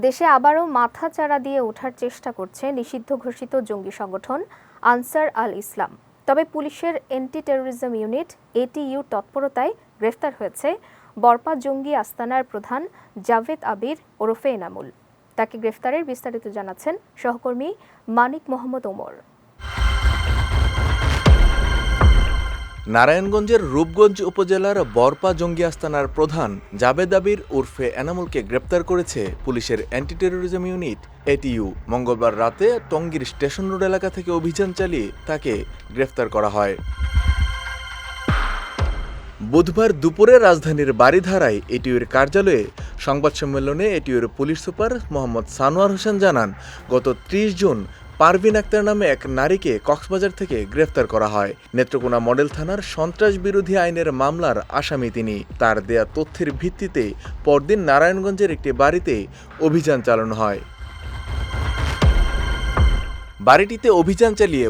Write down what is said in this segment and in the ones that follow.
দেশে আবারও মাথাচাড়া দিয়ে ওঠার চেষ্টা করছে নিষিদ্ধ ঘোষিত জঙ্গি সংগঠন আনসার আল ইসলাম। তবে পুলিশের অ্যান্টি টেরোরিজম ইউনিট এটিইউ তৎপরতায় গ্রেফতার হয়েছে বরপা জঙ্গি আস্তানার প্রধান জাভেদ আবির ওরফে এনামুল। তাকে গ্রেফতারের বিস্তারিত জানাচ্ছেন সহকর্মী মানিক মোহাম্মদ ওমর। নারায়ণগঞ্জের রূপগঞ্জ উপজেলার বরপা জঙ্গি আস্তানার প্রধান জাভেদ আবির ওরফে এনামুলকে গ্রেপ্তার করেছে পুলিশের অ্যান্টি টেরোরিজম ইউনিট এটিইউ। মঙ্গলবার রাতে টঙ্গীর স্টেশন রোড এলাকা থেকে অভিযান চালিয়ে তাকে গ্রেফতার করা হয়। বুধবার দুপুরে রাজধানীর বারিধারায় এটিইউর কার্যালয়ে সংবাদ সম্মেলনে এটিইউর পুলিশ সুপার মোহাম্মদ সানোয়ার হোসেন জানান, গত ৩০ জুন পারভিন আক্তার নামে এক নারীকে কক্সবাজার থেকে গ্রেফতার করা হয়। নেত্রকোনা মডেল থানার সন্ত্রাস বিরোধী আইনের মামলার আসামি তিনি। তার দেয়া তথ্যের ভিত্তিতে পরদিন নারায়ণগঞ্জের একটি বাড়িতে অভিযান চালানো হয়। বাড়িটিতে অভিযান চালিয়ে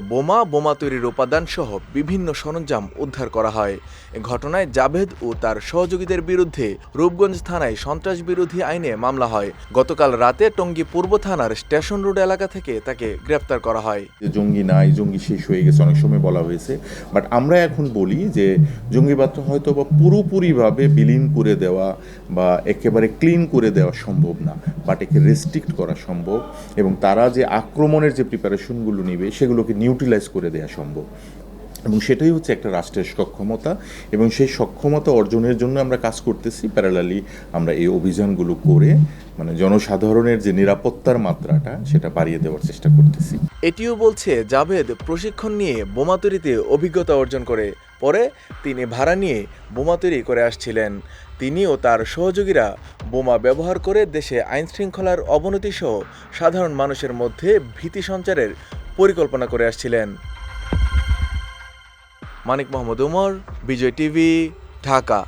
বোমা তৈরির উপাদান সহ বিভিন্ন সরঞ্জাম উদ্ধার করা হয়। এ ঘটনায় জাভেদ ও তার সহযোগীদের বিরুদ্ধে রূপগঞ্জ থানায় সন্ত্রাস বিরোধী আইনে মামলা হয়। গতকাল রাতে টঙ্গী পূর্ব থানার স্টেশন রোড এলাকা থেকে তাকে গ্রেফতার করা হয়। জঙ্গি নাই, জঙ্গি শেষ হয়ে গেছে অনেক সময় বলা হয়েছে, বাট আমরা এখন বলি যে জঙ্গিবাদটা হয়তো বা পুরোপুরিভাবে বিলীন করে দেওয়া বা একেবারে ক্লিন করে দেওয়া সম্ভব না, বাট একে রেস্ট্রিক্ট করা সম্ভব এবং তারা যে আক্রমণের যে প্রিপারেশনগুলো নেবে সেগুলোকে নিউট্রিলাইজ করে দেওয়া সম্ভব। এবং সেটাই হচ্ছে একটা রাষ্ট্রের সক্ষমতা এবং সেই সক্ষমতা অর্জনের জন্য আমরা কাজ করতেছি। প্যারালালি আমরা এই অভিযানগুলো করে জনসাধারণের যে নিরাপত্তার মাত্রাটা সেটা বাড়িয়ে দেওয়ার চেষ্টা করতেছি। এটিও বলছে জাভেদ প্রশিক্ষণ নিয়ে বোমা তৈরিতে অভিজ্ঞতা অর্জন করে পরে তিনি ভাড়া নিয়ে বোমা তৈরি করে আসছিলেন। তিনি ও তার সহযোগীরা বোমা ব্যবহার করে দেশে আইনশৃঙ্খলার অবনতি সহ সাধারণ মানুষের মধ্যে ভীতি সঞ্চারের পরিকল্পনা করে আসছিলেন। মানিক মোহাম্মদ ওমর, বিজয় টিভি, ঢাকা।